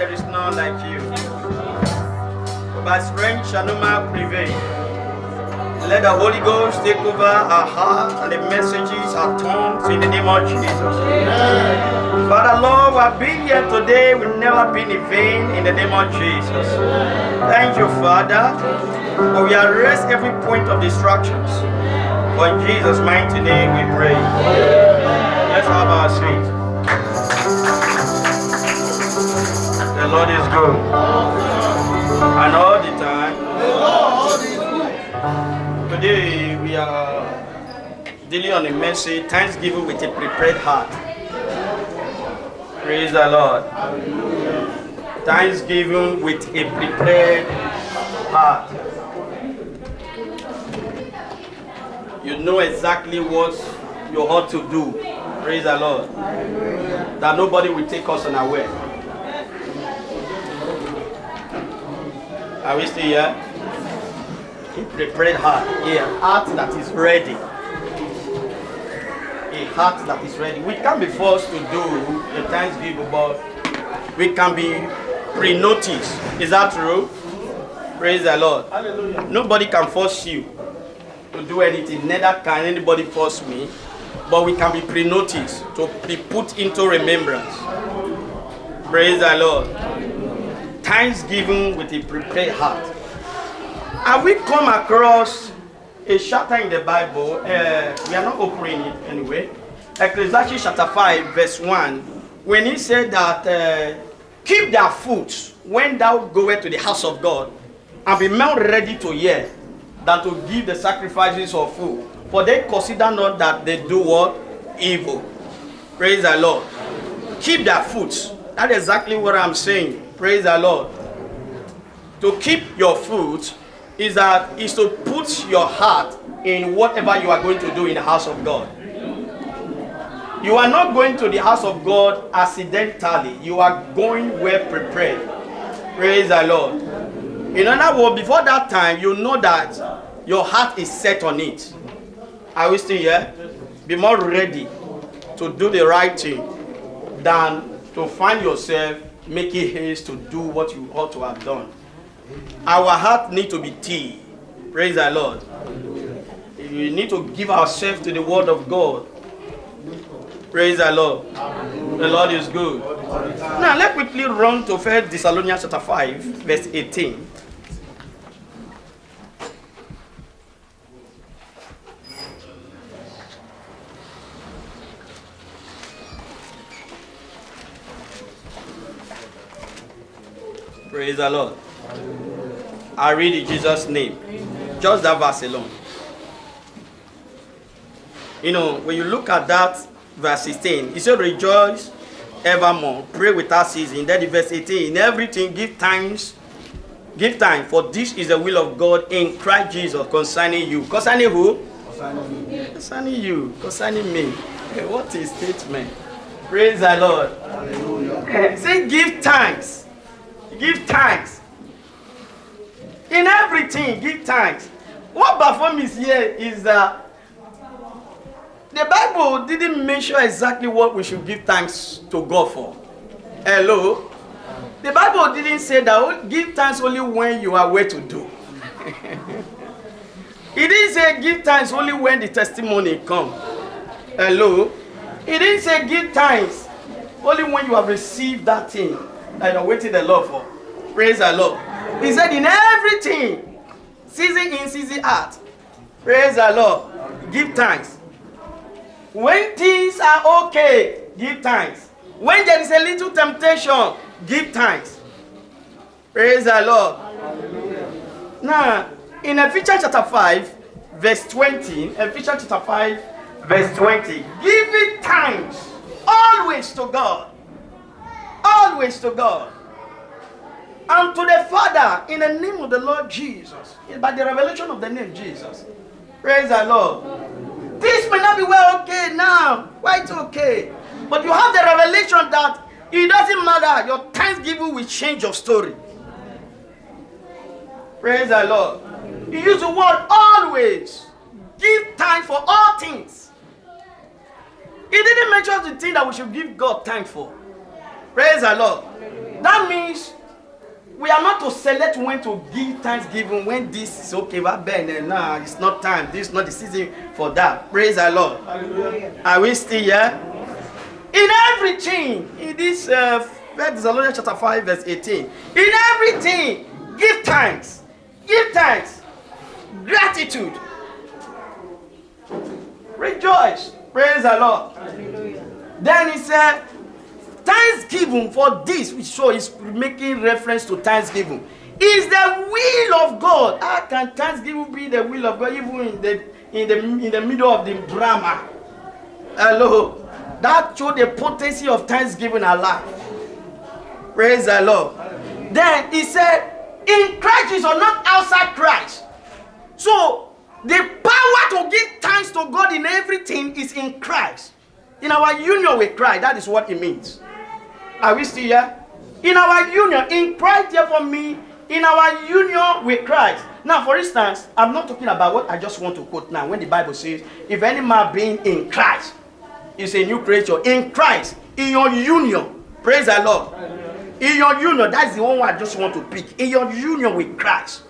there is none like you. By strength shall no man prevail. Let the Holy Ghost take over our heart and the messages, our tongues, in the name of Jesus. Father, Lord, we have been here today. We've never been in vain in the name of Jesus. Thank you, Father. For we arrest every point of distractions. For in Jesus' mighty name we pray. Let's have our seat. The Lord is good. And all the time. Today we are dealing on a message, Thanksgiving with a prepared heart. Praise the Lord. Thanksgiving with a prepared heart. You know exactly what you ought to do. Praise the Lord. That nobody will take us unaware. Are we still here? A prepared heart. A heart that is ready. A heart that is ready. We can't be forced to do the Thanksgiving, but we can be pre-noticed. Is that true? Praise the Lord. Hallelujah. Nobody can force you to do anything. Neither can anybody force me. But we can be pre-noticed to be put into remembrance. Praise the Lord. Thanksgiving with a prepared heart. Have we come across a chapter in the Bible? We are not opening it anyway. Ecclesiastes chapter 5 verse 1. When he said that keep their foot when thou goest to the house of God, and be more ready to hear than to give the sacrifices of food. For they consider not that they do what? Evil. Praise the Lord. Keep their foot. That's exactly what I'm saying. Praise the Lord. To keep your foot is to put your heart in whatever you are going to do in the house of God. You are not going to the house of God accidentally. You are going well prepared. Praise the Lord. In other words, before that time, you know that your heart is set on it. Are we still here? Be more ready to do the right thing than to find yourself making haste to do what you ought to have done. Our heart need to be tea. Praise the Lord. We need to give ourselves to the word of God. Praise the Lord. The Lord is good. Now let's quickly run to 1 Thessalonians chapter 5, verse 18. Praise the Lord. I read in Jesus' name. Just that verse alone. You know, when you look at that verse 16, it says, rejoice evermore, pray without ceasing. Then in verse 18, in everything give thanks, for this is the will of God in Christ Jesus concerning you. Concerning who? Concerning you. Concerning me. What is statement? Praise the Lord. Hallelujah. Say give thanks. Give thanks. In everything, give thanks. What performance here is that the Bible didn't mention exactly what we should give thanks to God for. Hello? The Bible didn't say that give thanks only when you are well to do. It didn't say give thanks only when the testimony comes. Hello? It didn't say give thanks only when you have received that thing that you're waiting the Lord for. Praise the Lord. He said in everything, season in, season out. Praise the Lord. Give thanks. When things are okay, give thanks. When there is a little temptation, give thanks. Praise the Lord. Hallelujah. Now, in Ephesians chapter 5, verse 20, Ephesians chapter 5, verse 20, give it thanks always to God. Always to God. And to the Father in the name of the Lord Jesus. By the revelation of the name Jesus. Praise the Lord. This may not be well okay now. Quite okay. But you have the revelation that it doesn't matter. Your thanksgiving will change your story. Praise the Lord. You use the word always. Give thanks for all things. He didn't mention the thing that we should give God thanks for. Praise the Lord. That means we are not to select when to give thanksgiving, when this is okay, but nah, it's not time. This is not the season for that. Praise the Lord. Hallelujah. Are we still here? In everything, in this 1 Thessalonians chapter 5, verse 18, in everything, give thanks. Give thanks. Gratitude. Rejoice. Praise the Lord. Hallelujah. Then he said, thanksgiving for this, which so is making reference to thanksgiving, is the will of God. How can thanksgiving be the will of God even in the middle of the drama? Hello. That showed the potency of thanksgiving alive. Praise the Lord. Then he said, in Christ Jesus, not outside Christ. So the power to give thanks to God in everything is in Christ. In our union with Christ, that is what it means. Are we still here? In our union, in Christ, therefore me, in our union with Christ. Now, for instance, I'm not talking about what I just want to quote now. When the Bible says, if any man being in Christ is a new creature, in Christ, in your union, praise the Lord. In your union, that's the one I just want to pick. In your union with Christ.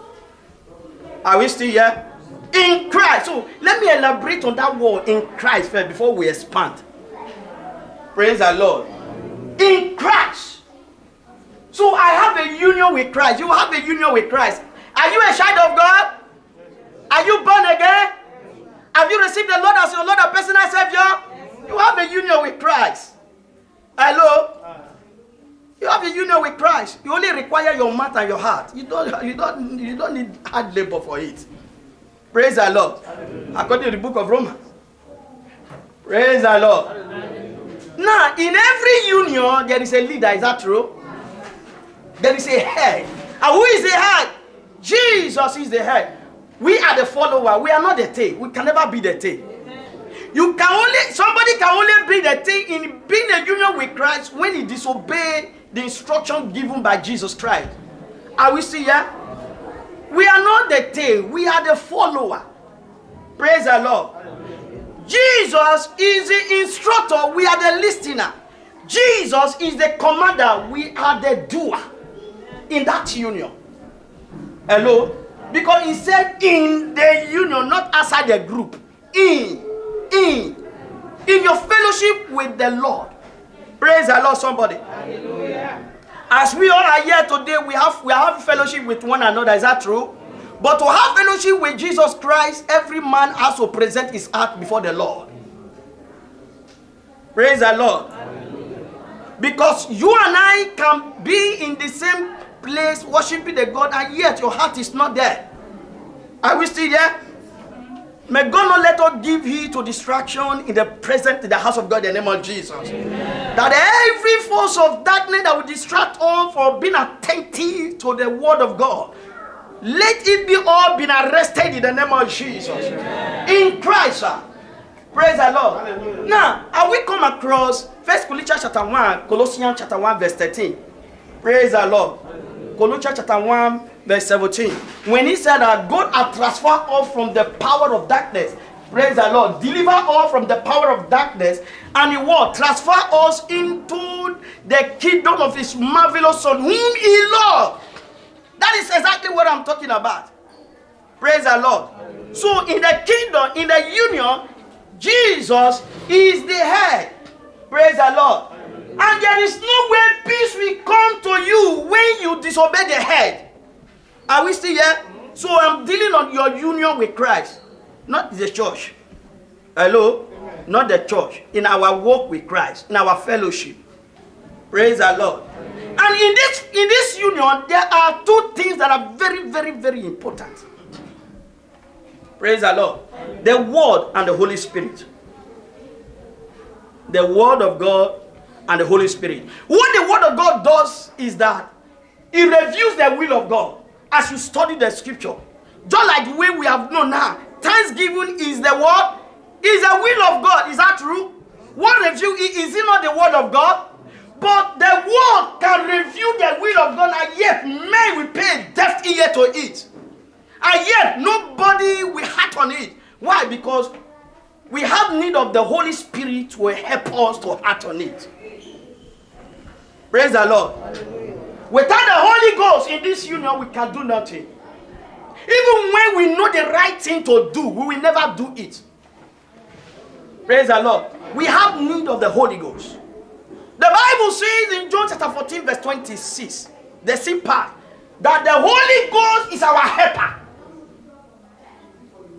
Are we still here? In Christ. So, let me elaborate on that word in Christ first before we expand. Praise the Lord. In Christ. So I have a union with Christ. You have a union with Christ. Are you a child of God? Are you born again? Have you received the Lord as your Lord and personal Savior? You have a union with Christ. Hello? You have a union with Christ. You only require your mouth and your heart. You don't need hard labor for it. Praise the Lord. According to the book of Romans. Praise the Lord. Now, in every union, there is a leader. Is that true? There is a head. And who is the head? Jesus is the head. We are the follower. We are not the tail. We can never be the tail. Somebody can only be the tail in being a union with Christ when he disobeyed the instruction given by Jesus Christ. Are we still here? We are not the tail. We are the follower. Praise the Lord. Jesus is the instructor, we are the listener. Jesus is the commander, we are the doer in that union. Hello? Because he said in the union, not outside the group. In your fellowship with the Lord. Praise the Lord, somebody. Hallelujah. As we all are here today, we have fellowship with one another. Is that true? But to have fellowship with Jesus Christ, every man has to present his heart before the Lord. Praise the Lord. Because you and I can be in the same place worshiping the God, and yet your heart is not there. Are we still there? May God not let us give heed to distraction in the house of God in the name of Jesus. Amen. That every force of darkness that will distract us from being attentive to the word of God, let it be all been arrested in the name of Jesus. Amen. In Christ. Praise the Lord. Hallelujah. Now, have we come across 1 Corinthians chapter 1, Colossians chapter 1, verse 13? Praise the Lord. Hallelujah. Colossians chapter 1, verse 17. When he said that God has transferred us from the power of darkness. Praise the Lord. Deliver us from the power of darkness. And he will transfer us into the kingdom of his marvelous Son, whom he loved. That is exactly what I'm talking about. Praise the Lord. So in the kingdom, in the union, Jesus is the head. Praise the Lord. And there is no way peace will come to you when you disobey the head. Are we still here? So I'm dealing on your union with Christ, not the church. Hello? Not the church. In our walk with Christ, in our fellowship. Praise the Lord. And in this union, there are two things that are very, very, very important. Praise the Lord. The Word and the Holy Spirit. The Word of God and the Holy Spirit. What the Word of God does is that it reveals the will of God as you study the scripture. Just like the way we have known now, thanksgiving is the word, is the will of God. Is that true? What review is it not the word of God? But the word can reveal the will of God, and yet men will pay deaf ear to it. And yet nobody will act on it. Why? Because we have need of the Holy Spirit to help us to act on it. Praise the Lord. Hallelujah. Without the Holy Ghost in this union, we can do nothing. Even when we know the right thing to do, we will never do it. Praise the Lord. We have need of the Holy Ghost. The Bible says in John chapter 14 verse 26, the same part, that the Holy Ghost is our helper.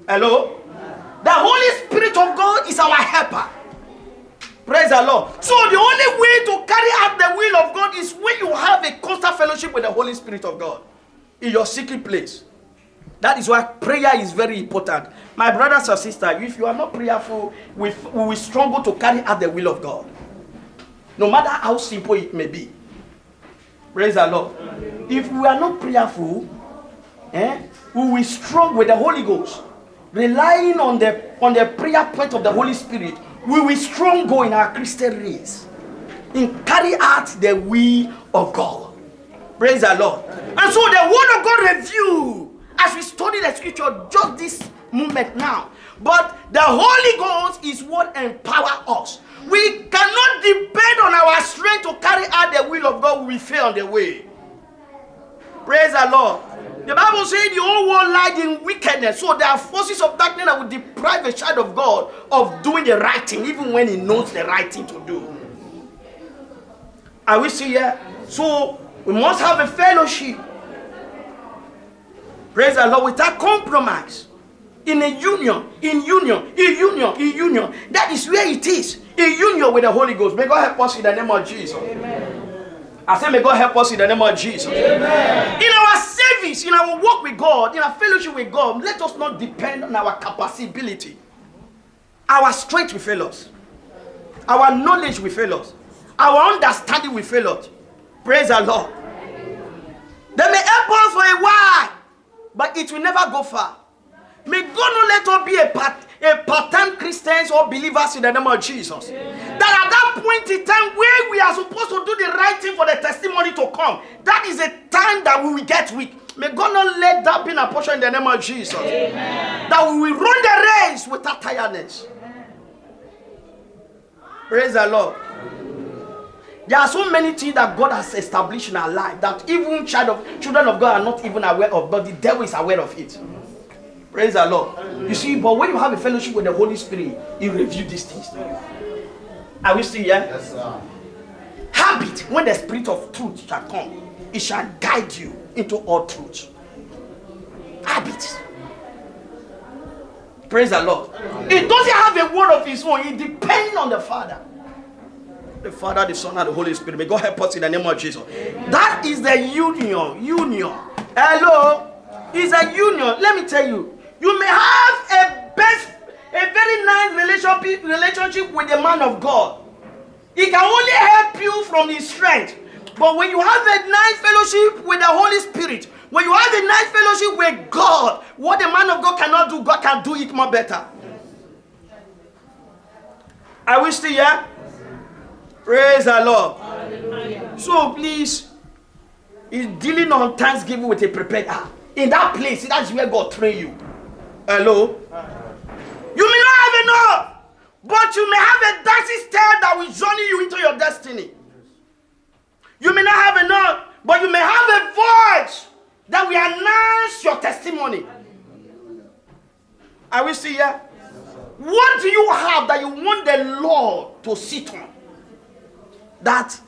Hello? The Holy Spirit of God is our helper. Praise the Lord. So the only way to carry out the will of God is when you have a constant fellowship with the Holy Spirit of God in your secret place. That is why prayer is very important. My brothers and sisters, if you are not prayerful, we will struggle to carry out the will of God. No matter how simple it may be. Praise the Lord. If we are not prayerful, we will struggle with the Holy Ghost. Relying on the prayer point of the Holy Spirit, we will struggle in our Christian race in carry out the will of God. Praise the Lord. And so the word of God review as we study the scripture just this moment now. But the Holy Ghost is what empowers us. We cannot depend on our strength to carry out the will of God. We fail on the way. Praise the Lord. The Bible says the whole world lies in wickedness. So there are forces of darkness that will deprive a child of God of doing the right thing, even when he knows the right thing to do. Are we still here? So we must have a fellowship. Praise the Lord, without compromise. In a union. That is where it is. In union with the Holy Ghost. May God help us in the name of Jesus. Amen. I say, may God help us in the name of Jesus. Amen. In our service, in our work with God, in our fellowship with God, let us not depend on our capacity. Our strength will fail us. Our knowledge will fail us. Our understanding will fail us. Praise the Lord. They may help us for a while, but it will never go far. May God not let us be a part-time Christians or believers in the name of Jesus. Amen. That at that point in time where we are supposed to do the right thing for the testimony to come, that is a time that we will get weak. May God not let that be a portion in the name of Jesus. Amen. That we will run the race without tiredness. Amen. Praise the Lord. There are so many things that God has established in our life that even children of God are not even aware of, but the devil is aware of it. Praise the Lord. You see, but when you have a fellowship with the Holy Spirit, He reveals these things to you. Are we still here? Yes, sir. Habit, when the Spirit of truth shall come, it shall guide you into all truth. Habit. Praise the Lord. It doesn't have a word of its own. It depends on the Father. The Father, the Son, and the Holy Spirit. May God help us in the name of Jesus. Amen. That is the union. Hello? It's a union. Let me tell you. You may have a very nice relationship with the man of God. He can only help you from his strength. But when you have a nice fellowship with the Holy Spirit, when you have a nice fellowship with God, what the man of God cannot do, God can do it more better. Are we still here? Praise the Lord. Hallelujah. So please, he's dealing on Thanksgiving with a prepared heart. In that place, that's where God train you. Hello? You may not have enough, but you may have a dancing step that will journey you into your destiny. You may not have enough, but you may have a voice that will announce your testimony. Are we still here? What do you have that you want the Lord to sit on, that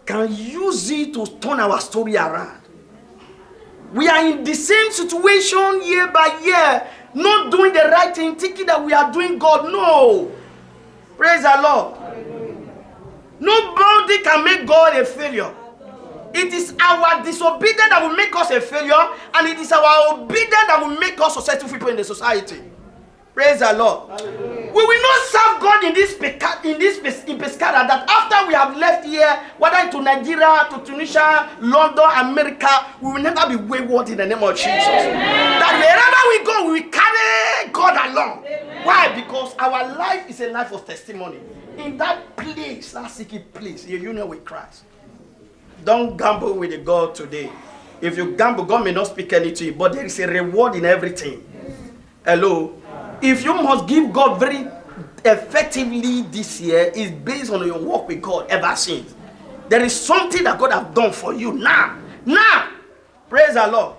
can use it to turn our story around? We are in the same situation year by year, not doing the right thing, thinking that we are doing God. No. Praise the Lord. Nobody can make God a failure. It is our disobedience that will make us a failure, and it is our obedience that will make us successful people in the society. Praise the Lord. Hallelujah. We will not serve God in Pescara that after we have left here, whether into Nigeria, to Tunisia, London, America, we will never be wayward in the name of Jesus. Amen. That wherever we go, we will carry God along. Amen. Why? Because our life is a life of testimony. In that place, that secret place, your union with Christ. Don't gamble with the God today. If you gamble, God may not speak anything to you, but there is a reward in everything. Hello? If you must give God very effectively this year, is based on your work with God ever since. There is something that God has done for you now Now, praise the Lord.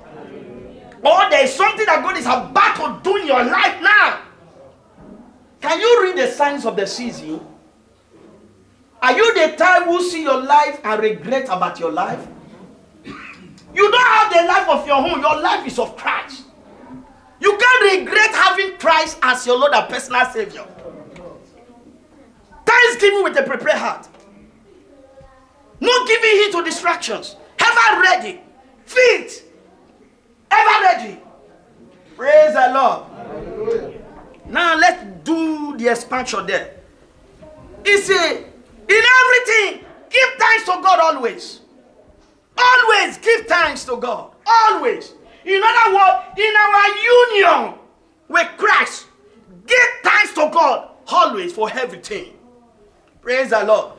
Or there is something that God is about to do in your life now. Can you read the signs of the season? Are you the type who see your life and regret about your life? You don't have the life of your own. Your life is of Christ. You can't regret having Christ as your Lord and personal Savior. Thanksgiving with a prepared heart. Not giving heed to distractions. Ever ready. Fit. Ever ready. Praise the Lord. Hallelujah. Now let's do the expansion there. He said, in everything, give thanks to God always. Always give thanks to God. Always. In other words, in our union with Christ, give thanks to God always for everything. Praise the Lord.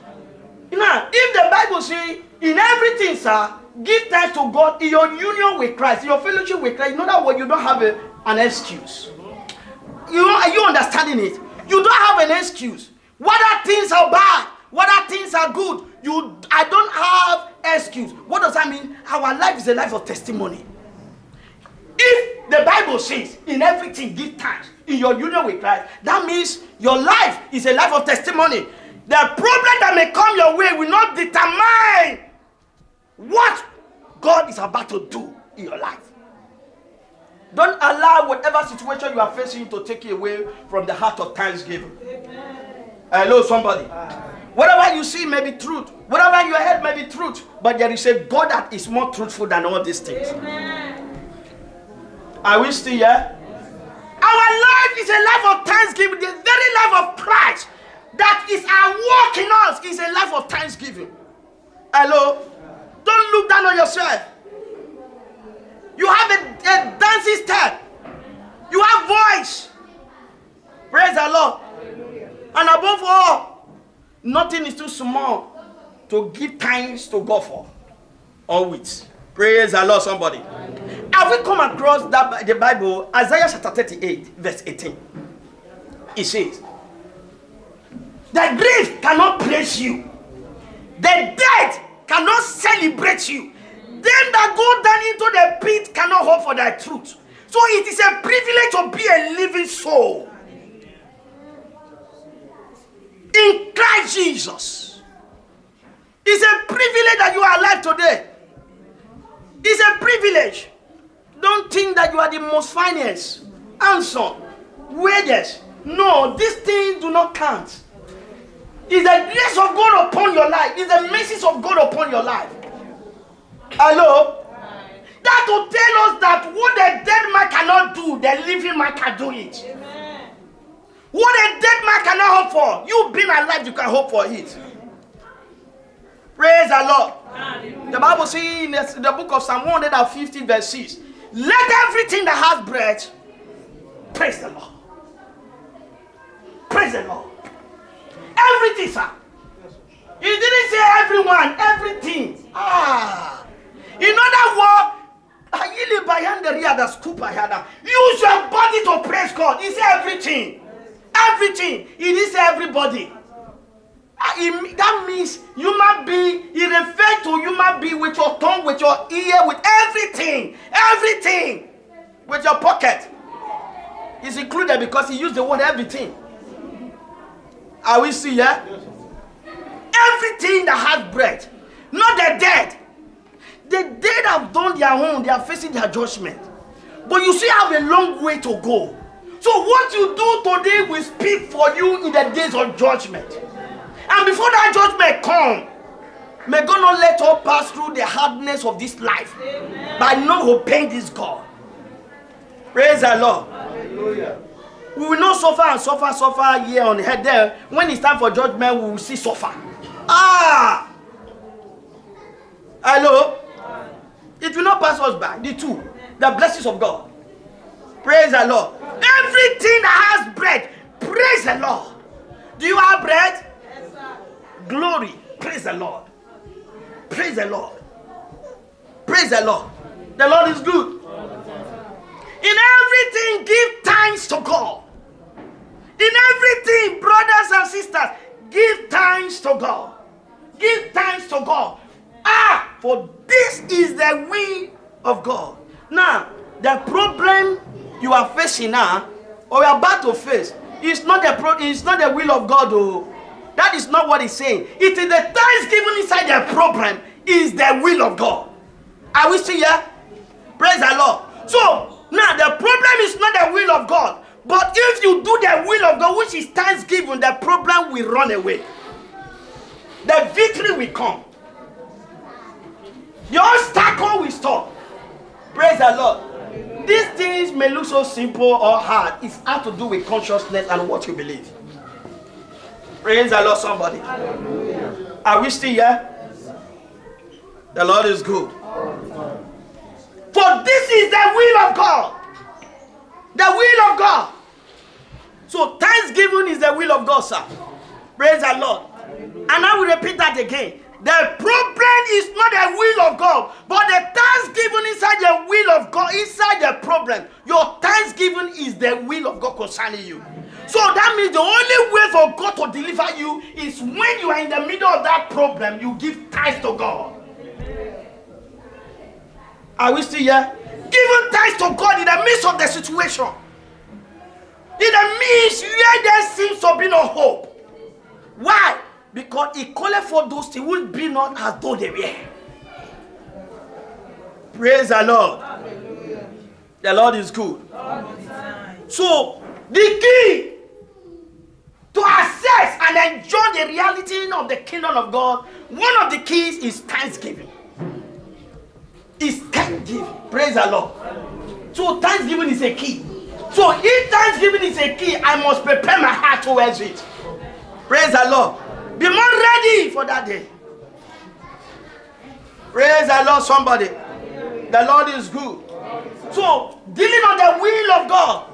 Now, if the Bible says, in everything, sir, give thanks to God in your union with Christ, in your fellowship with Christ, in other words, you don't have an excuse. Are you understanding it? You don't have an excuse. Whether things are bad, whether things are good, I don't have excuse. What does that mean? Our life is a life of testimony. If the Bible says, in everything give thanks, in your union with Christ, that means your life is a life of testimony. The problem that may come your way will not determine what God is about to do in your life. Don't allow whatever situation you are facing to take you away from the heart of thanksgiving. Amen. Hello, somebody. Whatever you see may be truth. Whatever you heard may be truth. But there is a God that is more truthful than all these things. Amen. Are we still here? Our life is a life of thanksgiving. The very life of Christ that is our work in us is a life of thanksgiving. Hello? Don't look down on yourself. You have a dancing step. You have voice. Praise the Lord. Hallelujah. And above all, nothing is too small to give thanks to God for. Always. Praise the Lord, somebody. Hallelujah. Have we come across that the Bible, Isaiah chapter 38, verse 18? It says, the grave cannot praise you. The dead cannot celebrate you. Them that go down into the pit cannot hope for their truth. So it is a privilege to be a living soul in Christ Jesus. It's a privilege that you are alive today. It's a privilege. Don't think that you are the most finest, handsome, wages. No, these things do not count. It's the grace of God upon your life. It's the mercies of God upon your life. Hello? That will tell us that what the dead man cannot do, the living man can do it. Amen. What a dead man cannot hope for, you being alive, you can hope for it. Praise the Lord. Hallelujah. The Bible says in the book of Psalm 150 verse 6, let everything that has breath praise the Lord. Praise the Lord. Everything, sir. He didn't say everyone, everything. In other words, use your body to praise God. He said everything. Everything. He didn't say everybody. That means human being, he referred to human being with your tongue, with your ear, with everything. Everything. With your pocket. It's included because he used the word everything. Are we see here? Yeah? Everything that has breath. Not the dead. The dead have done their own. They are facing their judgment. But you still have a long way to go. So what you do today will speak for you in the days of judgment. And before that judgment come, may God not let us pass through the hardness of this life. Amen. By not obeying this God. Praise the Lord. Hallelujah. We will not suffer and suffer here on the head there. When it's time for judgment, we will see suffer. Hello? It will not pass us by. The two. The blessings of God. Praise the Lord. Everything that has bread, praise the Lord. Do you have bread? Yes, sir. Glory. Praise the Lord. Praise the Lord. Praise the Lord. The Lord is good. In everything, give thanks to God. In everything, brothers and sisters, give thanks to God. Give thanks to God. For this is the will of God. Now, the problem you are facing now, or you are about to face, is not the will of God. Oh. That is not what he's saying. It is the thanksgiving inside the problem is the will of God. Are we still here? Praise the Lord. So, now the problem is not the will of God. But if you do the will of God, which is thanksgiving, the problem will run away. The victory will come. The obstacle will stop. Praise the Lord. These things may look so simple or hard. It's how to do with consciousness and what you believe. Praise the Lord, somebody. Hallelujah. Are we still here? The Lord is good. For this is the will of God. The will of God. So thanksgiving is the will of God, sir. Praise the Lord. And I will repeat that again. The problem is not the will of God, but the thanksgiving inside the will of God, inside the problem. Your thanksgiving is the will of God concerning you. So that means the only way for God to deliver you is when you are in the middle of that problem, you give thanks to God. Are we still here? Giving thanks to God in the midst of the situation. In the midst where there seems to be no hope. Why? Because he called for those things will be not as though they were. Praise the Lord. Hallelujah. The Lord is good. So, the key to access and enjoy the reality of the kingdom of God, one of the keys is thanksgiving. Is thanksgiving. Praise the Lord. So, thanksgiving is a key. So, if thanksgiving is a key, I must prepare my heart towards it. Praise the Lord. Be more ready for that day. Praise the Lord, somebody. The Lord is good. So, dealing on the will of God.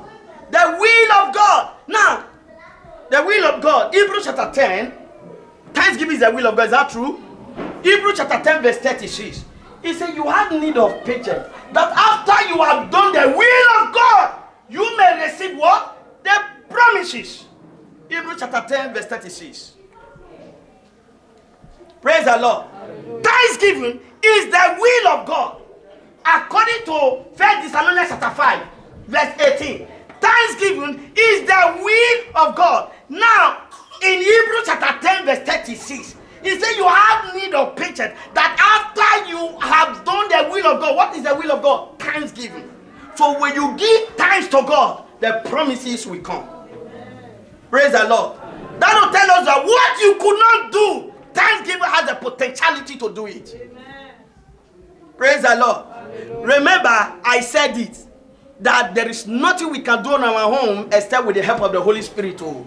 The will of God. Now, the will of God. Hebrews chapter 10. Thanksgiving is the will of God. Is that true? Hebrews chapter 10 verse 36. He said, you have need of patience. That after you have done the will of God, you may receive what? The promises. Hebrews chapter 10 verse 36. Praise the Lord. Thanksgiving is the will of God. According to 1 Thessalonians chapter 5 verse 18. Thanksgiving is the will of God. Now, in Hebrews chapter 10 verse 36, he said you have need of patience. That after you have done the will of God, what is the will of God? Thanksgiving. So when you give thanks to God, the promises will come. Praise the Lord. That will tell us that what you could not do, thanksgiving has the potentiality to do it. Amen. Praise the Lord. Hallelujah. Remember, I said it, that there is nothing we can do on our own except with the help of the Holy Spirit too,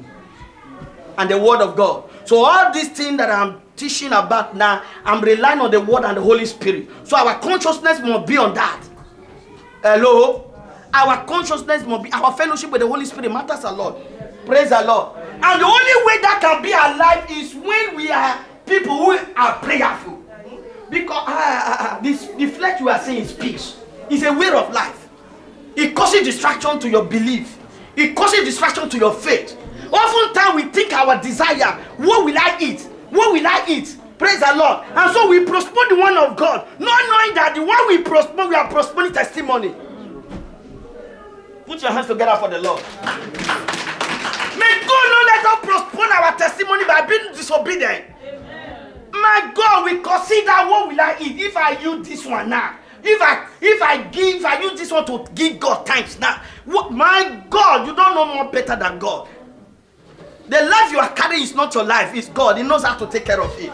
and the Word of God. So all these things that I'm teaching about now, I'm relying on the Word and the Holy Spirit. So our consciousness must be on that. Hello? Our consciousness must be, our fellowship with the Holy Spirit matters a lot. Praise the Lord. And the only way that can be alive is when we are people who are prayerful. Because the flesh you are saying speaks. It's a way of life. It causes distraction to your belief. It causes distraction to your faith. Oftentimes we think our desire, what will I eat? What will I eat? Praise the Lord. And so we postpone the one of God, not knowing that the one we postpone, we are postponing testimony. Put your hands together for the Lord. May God not let us postpone our testimony by being disobedient. Amen. My God, we consider what will I eat if I use this one now. If I use this one to give God thanks now. What, my God, you don't know more better than God. The life you are carrying is not your life, it's God. He knows how to take care of it.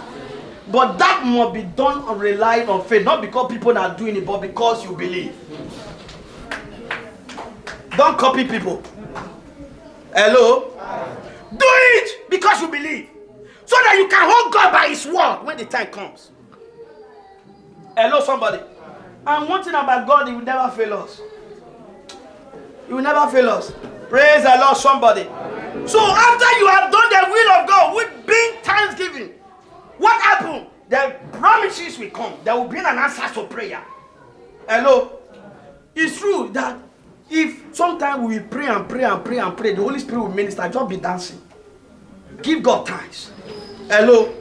But that must be done on relying on faith, not because people are doing it, but because you believe. Don't copy people. Hello? Do it because you believe. So that you can hold God by his word when the time comes. Hello, somebody. And one thing about God, he will never fail us. He will never fail us. Praise the Lord, somebody. So after you have done the will of God with being thanksgiving, what happened? The promises will come. There will be an answer to prayer. Hello? It's true that if sometimes we pray and pray and pray and pray, the Holy Spirit will minister, just be dancing. Give God thanks. Hello?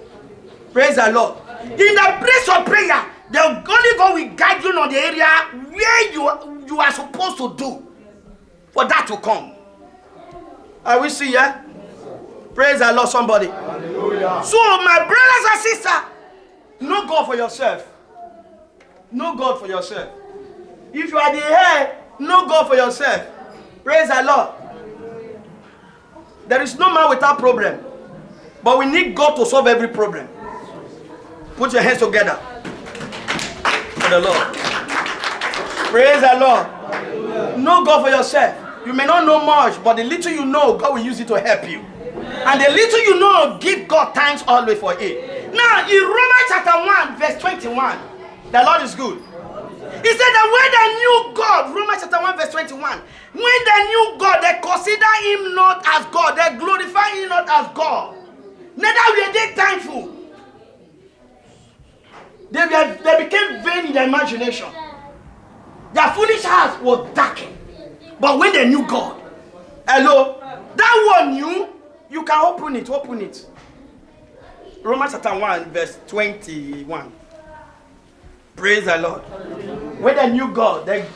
Praise the Lord. In the place of prayer, The Holy God will guide you on the area where you are supposed to do for that to come. Are we see here? Praise the Lord, somebody. Hallelujah. So, my brothers and sisters, know God for yourself. Know God for yourself. If you are the head, know God for yourself. Praise the Lord. There is no man without problem. But we need God to solve every problem. Put your hands together for the Lord. Praise the Lord. Hallelujah. Know God for yourself. You may not know much, but the little you know, God will use it to help you. And the little you know, give God thanks always for it. Now, in Romans chapter 1, verse 21, the Lord is good. He said that when they knew God, Romans chapter 1, verse 21, when they knew God, they consider him not as God, they glorify him not as God. Neither were they thankful. They became vain in their imagination. Their foolish heart was darkened. But when they knew God, hello, that one knew, you can open it, open it. Romans chapter 1, verse 21. Praise the Lord. When they knew God, they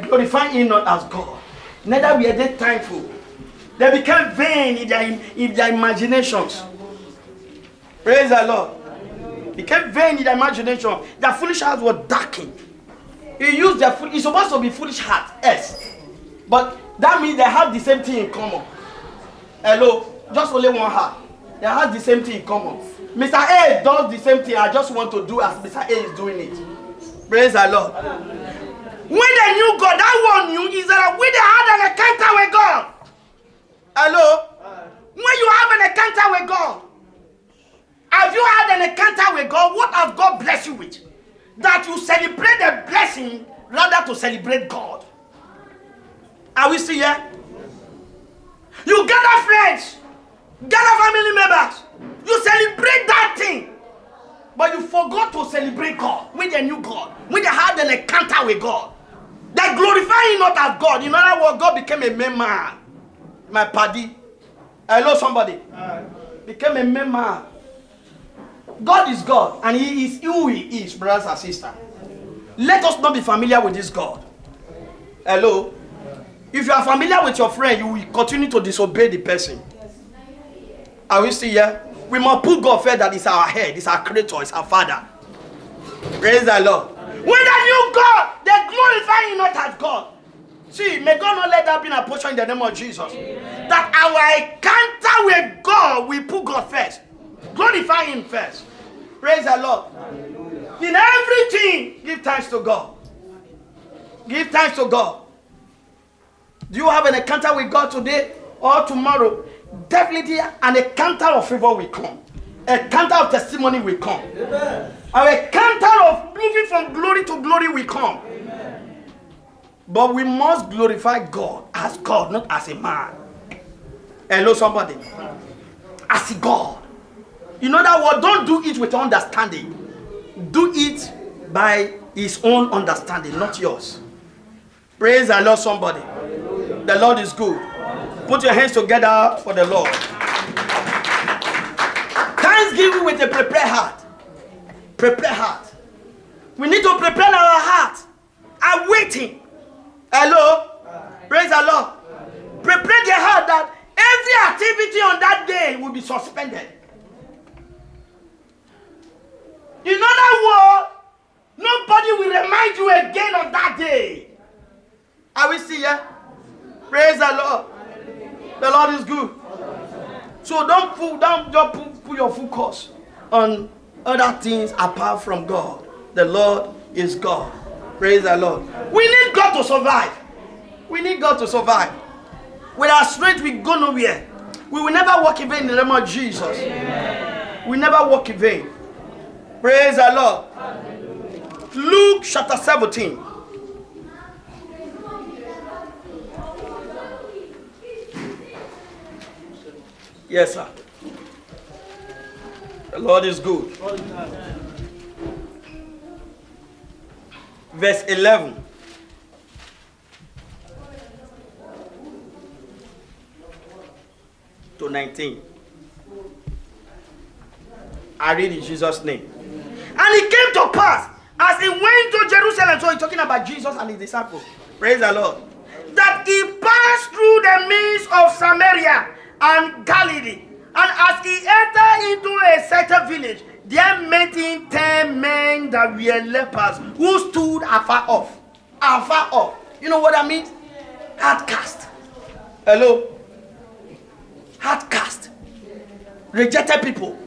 glorified him not as God. Neither were they thankful. They became vain in their imaginations. Praise the Lord. Became vain in their imagination. Their foolish hearts were darkened. He used their foolish. It's supposed to be foolish heart, yes. But that means they have the same thing in common. Hello, just only one heart. They have the same thing in common. Mr. A does the same thing. I just want to do as Mr. A is doing it. Praise the Lord. When they knew God, that one knew is that when they had an encounter with God. Hello? When you have an encounter with God, have you had an encounter with God? What has God blessed you with? That you celebrate the blessing rather to celebrate God. Are we still here? You gather friends, gather family members, you celebrate that thing. But you forgot to celebrate God when they knew God, when they had an encounter with God. They glorify him not as God. In other words, God became a mere man. My paddy. Hello, somebody. Became a mere man. God is God, and he is who he is, brothers and sisters. Let us not be familiar with this God. Hello. If you are familiar with your friend, you will continue to disobey the person. Are we still here? We must put God first, that is our head, is our creator, is our father. Praise the Lord. When they knew God, they glorify him not as God. See, may God not let that be a portion in the name of Jesus. Amen. That our encounter with God, we put God first. Glorify him first. Praise the Lord. Hallelujah. In everything, give thanks to God. Give thanks to God. Do you have an encounter with God today or tomorrow? Definitely an encounter of favor will come. A encounter of testimony will come. Amen. An encounter of moving from glory to glory will come. Amen. But we must glorify God as God, not as a man. Hello, somebody. As a God. In other words, don't do it with understanding. Do it by his own understanding, not yours. Praise the Lord, somebody. Hallelujah. The Lord is good. Put your hands together for the Lord. Thanksgiving with a prepared heart. Prepared heart. We need to prepare our heart. I'm waiting. Hello? Praise the Lord. Prepare the heart that every activity on that day will be suspended. In other words, nobody will remind you again of that day. Are we still here? Praise the Lord. The Lord is good. So don't put your focus on other things apart from God. The Lord is God. Praise the Lord. We need God to survive. We need God to survive. With our strength, we go nowhere. We will never walk in vain in the name of Jesus. Amen. We never walk in vain. Praise the Lord. Hallelujah. Luke chapter 17. Yes, sir. The Lord is good. Verse 11. To 19. I read in Jesus' name. And it came to pass, as he went to Jerusalem, so he's talking about Jesus and his disciples. Praise the Lord. That he passed through the midst of Samaria and Galilee. And as he entered into a certain village, there met him 10 men that were lepers who stood afar off. Afar off. You know what that means? Outcast. Hello? Outcast. Rejected people.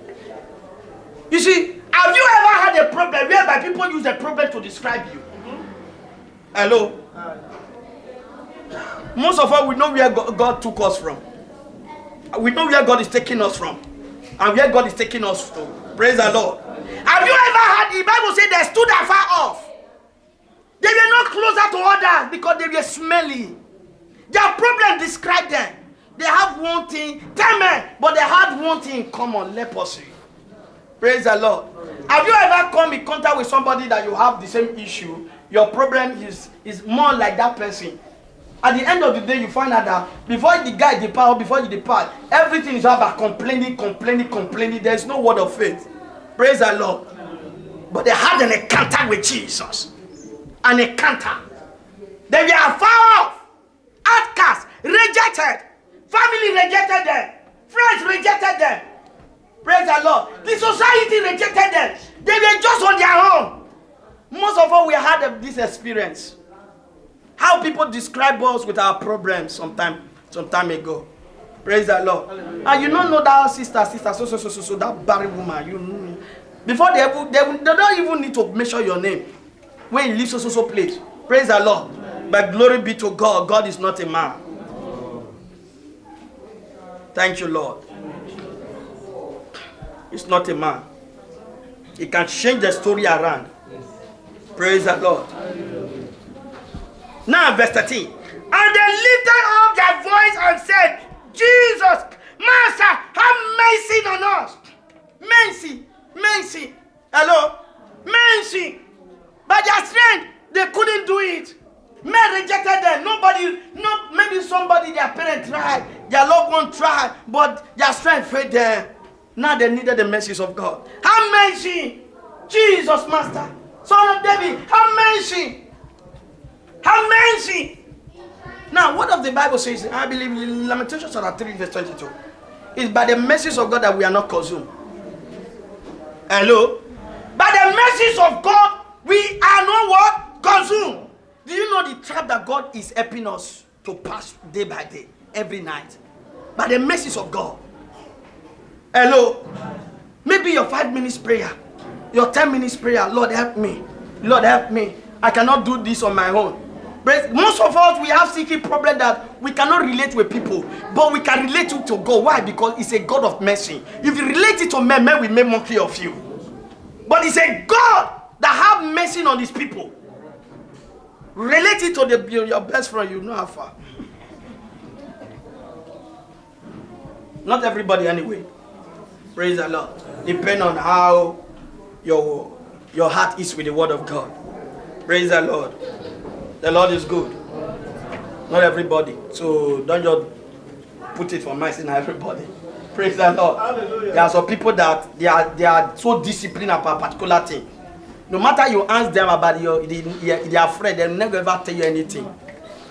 You see, have you ever had a problem whereby people use a problem to describe you? Hello? Most of us, we know where God took us from. We know where God is taking us from. And where God is taking us to. Praise the Lord. Have you ever had the Bible say they stood afar off? They were not closer to others because they were smelly. Their problem described them. They have one thing, 10 men, but they had one thing in common, leprosy. Praise the Lord. Have you ever come in contact with somebody that you have the same issue? Your problem is more like that person. At the end of the day, you find out that before the guy depart, before you depart, everything is about complaining. There's no word of faith. Praise the Lord. But they had an encounter with Jesus. An encounter. They were far off. Outcast. Rejected. Family rejected them. Friends rejected them. Praise the Lord. The society rejected them. They were just on their own. Most of us, we had this experience. How people describe us with our problems some time ago. Praise the Lord. And you don't know that sister, so that barren woman. You know, before they don't even need to mention your name when you leave so place. Praise the Lord. But glory be to God. God is not a man. Thank you, Lord. He's not a man. He can change the story around. Praise the Lord. Now, verse 13. And they lifted up their voice and said, Jesus, Master, have mercy on us. Mercy. Hello? Mercy. By their strength, they couldn't do it. Men rejected them. Maybe somebody, their parents tried, their loved one tried, but their strength failed them. Now they needed the mercies of God. Have mercy. Jesus, Master, Son of David, have mercy. Have mercy. Now, what does the Bible say? I believe in Lamentations chapter 3, verse 22. It's by the mercies of God that we are not consumed. Hello? By the mercies of God, we are not what? Consumed. Do you know the trap that God is helping us to pass day by day, every night? By the mercies of God. Hello? Maybe your 5 minutes prayer, your 10 minutes prayer, Lord help me. Lord help me. I cannot do this on my own. Most of us, we have secret problem that we cannot relate with people, but we can relate it to God. Why? Because it's a God of mercy. If you relate it to men will make monkey of you. But it's a God that have mercy on his people. Relate it to your best friend, you know how far. Not everybody anyway. Praise the Lord. Depend on how your heart is with the word of God. Praise the Lord. The Lord is good. Not everybody. So don't just put it for myself and everybody. Praise the Lord. Hallelujah. There are some people that they are so disciplined about a particular thing. No matter you ask them about they are afraid, they'll never ever tell you anything.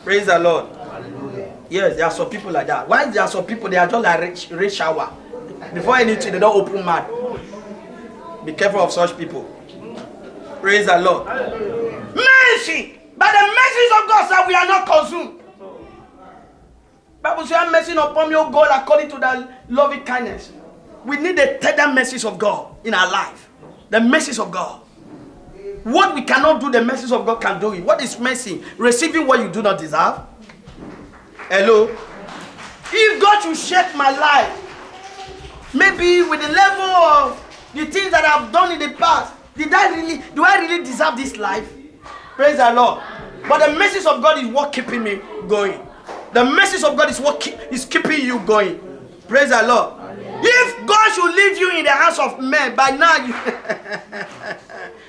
Praise the Lord. Hallelujah. Yes, there are some people like that. Why there are some people they are just like rain shower. Before anything, they don't open mouth. Be careful of such people. Praise the Lord. Hallelujah. Mercy. By the mercies of God, sir, we are not consumed. Bible says, have mercy upon me, O God, according to thy loving kindness. We need the tender mercies of God in our life. The mercies of God. What we cannot do, the mercies of God can do it. What is mercy? Receiving what you do not deserve. Hello? If God should shape my life, maybe with the level of the things that I've done in the past, do I really deserve this life? Praise the Lord. But the message of God is what keeping me going. The message of God is what is keeping you going. Praise the Lord. If God should leave you in the hands of men, by now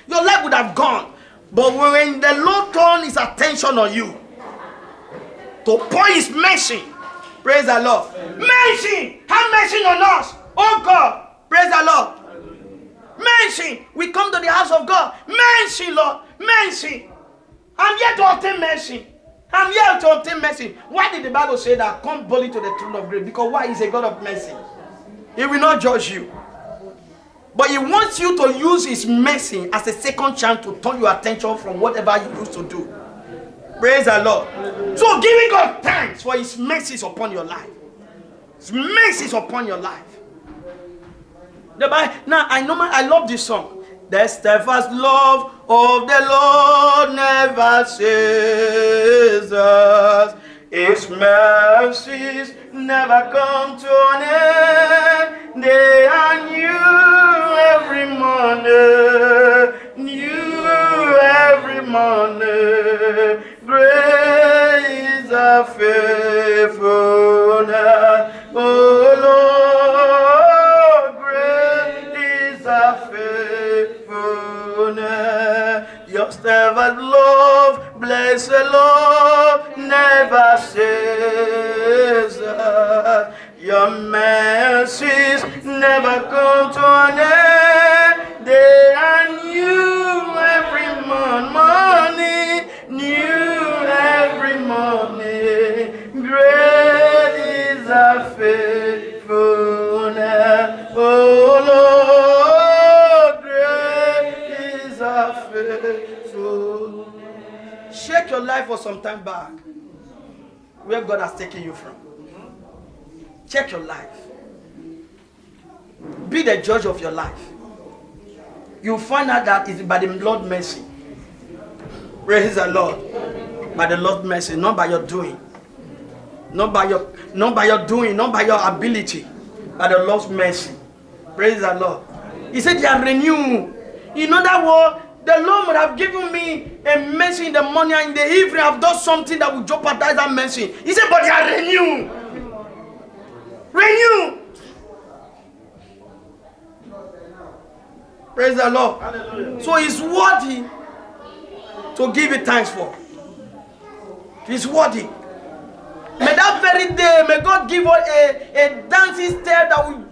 your life would have gone. But when the Lord turns his attention on you to pour his mercy, praise the Lord. Mercy, have mercy on us. Oh God, praise the Lord. Mercy. We come to the house of God. Mercy, Lord. Mercy. I'm here to obtain mercy. I'm here to obtain mercy. Why did the Bible say that? Come boldly to the throne of grace. Because why? He's a God of mercy. He will not judge you. But he wants you to use his mercy as a second chance to turn your attention from whatever you used to do. Praise the Lord. So giving God thanks for his mercies upon your life. His mercies upon your life. Now I love this song. The steadfast love of the Lord never ceases. His mercies never come to an end. They are new every morning. New every morning. Great is our faithfulness. Oh Lord, great is our faithfulness. Your steadfast love, blessed Lord, never ceases. Your mercies never come to an end. They are new every morning, new every morning. Great is our faithfulness. Oh Lord, great is our faithfulness. Check your life for some time back, where God has taken you from. Check your life. Be the judge of your life. You'll find out that it's by the Lord's mercy. Praise the Lord. By the Lord's mercy, not by your doing. Not by your doing, not by your ability. By the Lord's mercy. Praise the Lord. He said they are renewed. In other words, the Lord would have given me a mercy in the morning and in the evening. I've done something that would jeopardize that mercy. He said, but they are renewed. Renew. Praise the Lord. Hallelujah. So he's worthy to give it thanks for. He's worthy. May that very day, may God give us a dancing step that will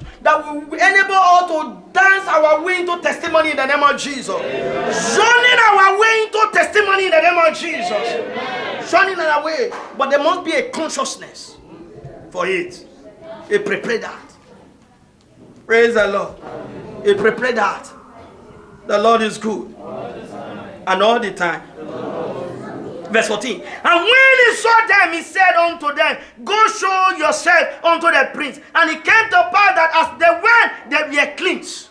enable us to dance our way into testimony in the name of Jesus. Joining our way into testimony in the name of Jesus. Joining our way. But there must be a consciousness for it. He prepared that. Praise the Lord. He prepared that. The Lord is good. And all the time. Verse 14. And when he saw them, he said unto them, go show yourself unto the prince. And it came to pass that as they went, they were cleansed.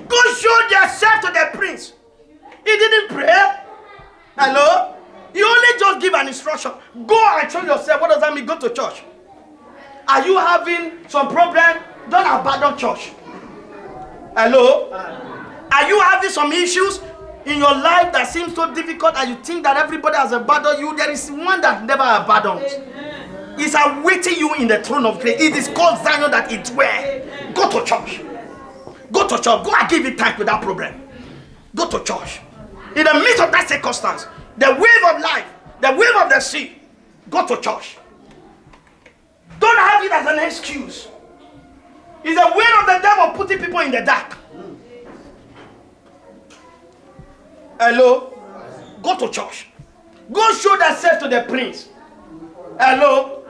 Go show yourself to the prince. He didn't pray. Hello? He only just give an instruction. Go and show yourself. What does that mean? Go to church. Are you having some problem? Don't abandon church. Hello? Are you having some issues in your life that seems so difficult and you think that everybody has abandoned you? There is one that never abandoned. It's awaiting you in the throne of grace. It is called Zion that it were. Go to church. Go to church. Go and give it time without problem. Go to church. In the midst of that circumstance, the wave of life, the wave of the sea, go to church. Don't have it as an excuse. It's a way of the devil putting people in the dark. Hello? Go to church. Go show yourself to the prince. Hello?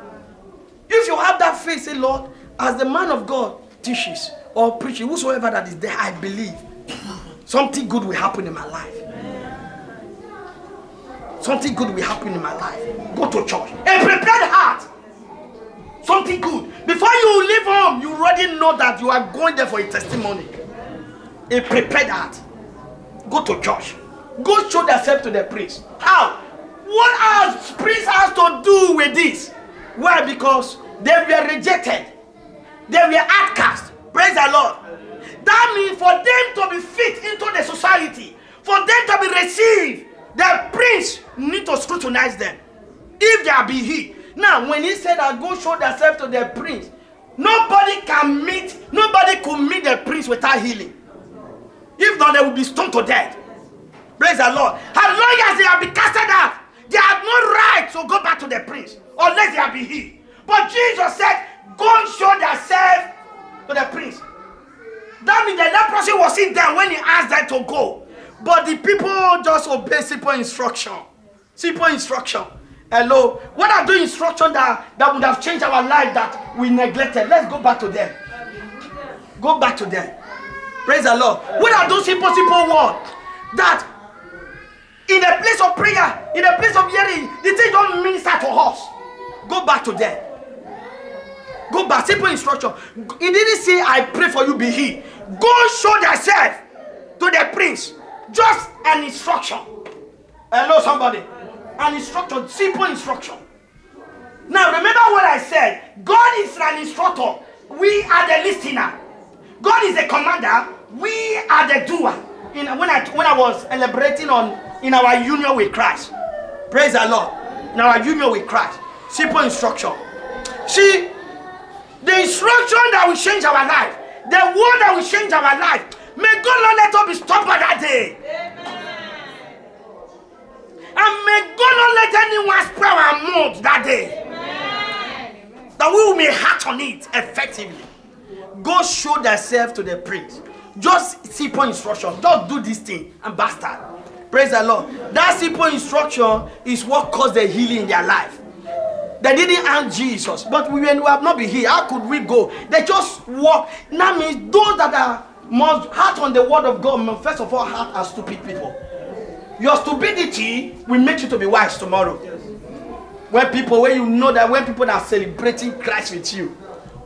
If you have that faith, say, Lord, as the man of God teaches or preaches, whosoever that is there, I believe something good will happen in my life. Something good will happen in my life. Go to church. A prepared heart. Something good. Before you leave home, you already know that you are going there for a testimony. A prepared heart. Go to church. Go show yourself to the priest. How? What else priest has to do with this? Why? Because they were rejected. They were outcast. Praise the Lord. That means for them to be fit into the society, for them to be received, the prince need to scrutinize them. If there be he. Now, when he said that go show themselves to the prince, nobody could meet the prince without healing. If not, they will be stoned to death. Praise the Lord. As long as they have been casted out, they have no right to go back to the prince unless they have been healed. But Jesus said, go and show yourself to the prince. That means that person was in there when he asked them to go. But the people just obey simple instruction. Simple instruction. Hello. What are the instructions that would have changed our life that we neglected? Let's go back to them. Go back to them. Praise the Lord. What are those simple words that in the place of prayer, in the place of hearing, the thing don't minister to us? Go back to them. Go back. Simple instruction. He didn't say, I pray for you, be healed. Go show yourself to the prince. Just an instruction. Hello, somebody. An instruction. Simple instruction. Now, remember what I said. God is an instructor. We are the listener. God is the commander. We are the doer. When I was elaborating in our union with Christ. Praise the Lord. In our union with Christ. Simple instruction. See, the instruction that will change our life, the word that will change our life, may God not let us be stopped by that day. Amen. And may God not let anyone spread our mouth that day. Amen. That we may act on it effectively. Go show thyself to the prince. Just simple instruction. Just do this thing and bastard. Praise the Lord. That simple instruction is what caused the healing in their life. They didn't ask Jesus, but when we have not been here, how could we go? They just walk. That means those that are most heart on the word of God, first of all, heart are stupid people. Your stupidity will make you to be wise tomorrow. When you know that when people are celebrating Christ with you,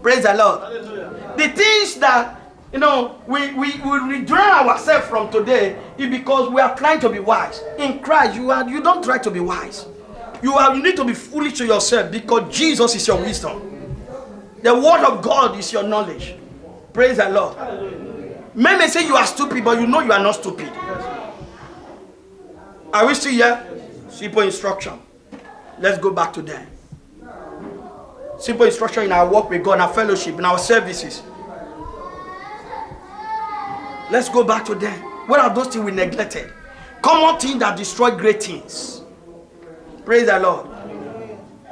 praise the Lord. Hallelujah. The things that we withdraw ourselves from today is because we are trying to be wise. In Christ, you don't try to be wise. You need to be foolish to yourself because Jesus is your wisdom. The word of God is your knowledge. Praise the Lord. Men may say you are stupid, but you know you are not stupid. Are we still here? Simple instruction. Let's go back to them. Simple instruction in our work with God, in our fellowship, in our services. Let's go back to them. What are those things we neglected? Common things that destroy great things. Praise the Lord.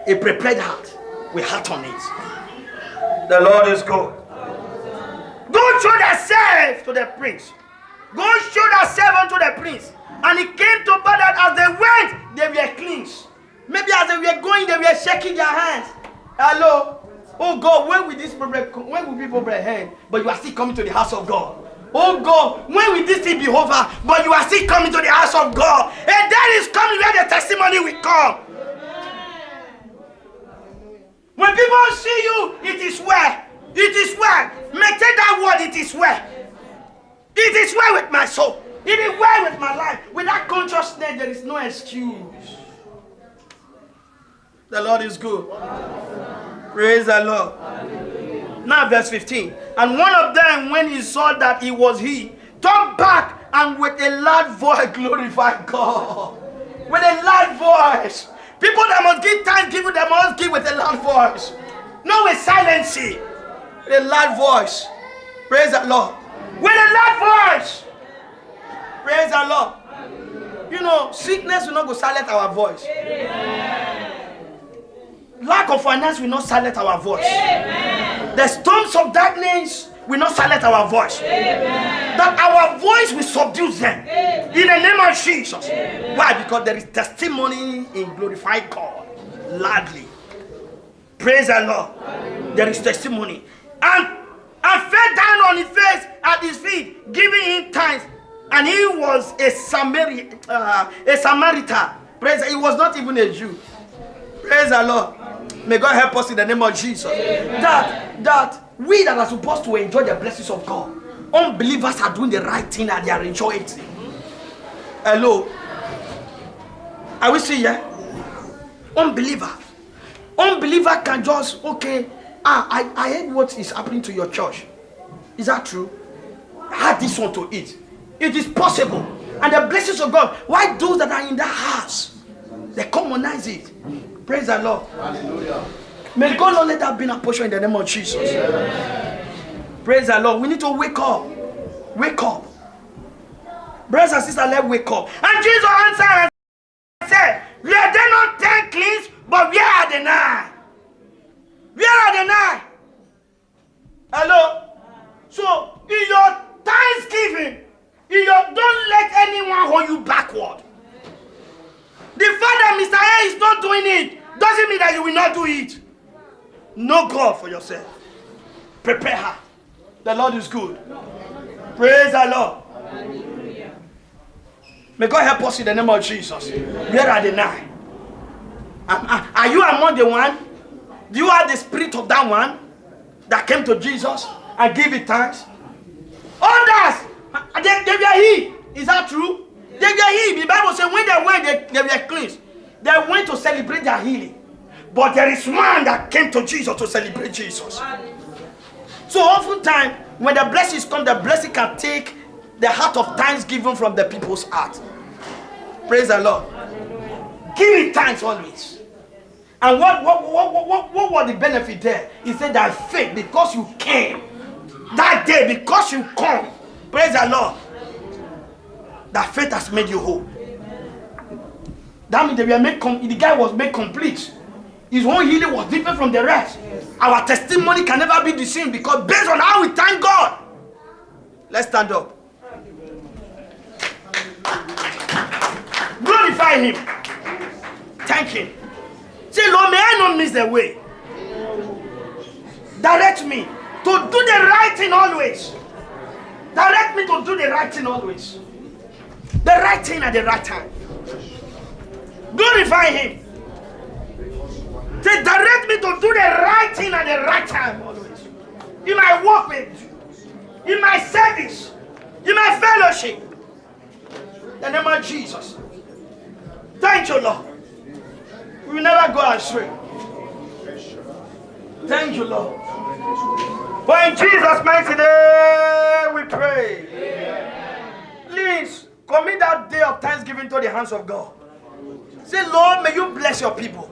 A prepared heart. We heart on it. The Lord is good. Go show yourself to the prince. Go show yourself unto the prince. And it came to pass that as they went, they were cleansed. Maybe as they were going, they were shaking their hands. Hello. Oh God, when will people break hand? But you are still coming to the house of God. Oh God, when will this thing be over? But you are still coming to the house of God. And that is coming where the testimony will come. When people see you, it is well. It is well. Make that word, it is well. It is well with my soul. It is well with my life. With that consciousness, there is no excuse. The Lord is good. Praise the Lord. Now verse 15. And one of them, when he saw that it was he, turned back and with a loud voice glorified God. With a loud voice. People that must give thanksgiving, they must give with a loud voice. Not with silency. With a loud voice. Praise the Lord. With a loud voice. Praise the Lord. Sickness will not go silence our voice. Amen. Lack of finance will not silence our voice. Amen. The storms of darkness will not silence our voice. Amen. That our voice will subdue them. Amen. In the name of Jesus. Amen. Why? Because there is testimony in glorifying God loudly. Praise the Lord. Amen. There is testimony. And fell down on his face at his feet, giving him thanks. And he was a Samaritan. Praise. He was not even a Jew. Praise the Lord. May God help us in the name of Jesus. That we that are supposed to enjoy the blessings of God, unbelievers are doing the right thing and they are enjoying it. Hello. Are we still here? Unbeliever can just, I heard what is happening to your church. Is that true? Add this one to it. It is possible. And the blessings of God, why those that are in that house, they commonize it. Praise the Lord. Hallelujah. May God not let that be a portion in the name of Jesus. Amen. Praise the Lord. We need to wake up. Wake up. Brothers and sisters, let's wake up. And Jesus answered and said, we are there not 10 cleansed, but where are the 9? Where are the 9? Hello? So, in your he's not doing it, doesn't mean that you will not do it. Know God for yourself. Prepare her. The Lord is good. Praise the Lord. May God help us in the name of Jesus. Where are the 9? Are you among the one? Do you have the spirit of that one that came to Jesus and gave it thanks? Others, they were healed. Is that true? They were healed. The Bible says when they went, they were cleansed. They went to celebrate their healing. But there is one that came to Jesus to celebrate Jesus. So oftentimes, when the blessings come, the blessing can take the heart of thanksgiving from the people's heart. Praise the Lord. Give it thanks always. And what was the benefit there? He said that faith, because you came that day, because you come, praise the Lord, that faith has made you whole. That means the guy was made complete. His own healing was different from the rest. Our testimony can never be the same because based on how we thank God. Let's stand up. Glorify him. Thank him. Say, Lord, may I not miss the way. Direct me to do the right thing always. Direct me to do the right thing always. The right thing at the right time. Glorify him. Say, direct me to do the right thing at the right time always. In my work with you, in my service, in my fellowship. In the name of Jesus. Thank you, Lord. We will never go astray. Thank you, Lord. For in Jesus' mighty name we pray. Amen. Please commit that day of thanksgiving to the hands of God. Say, Lord, may you bless your people.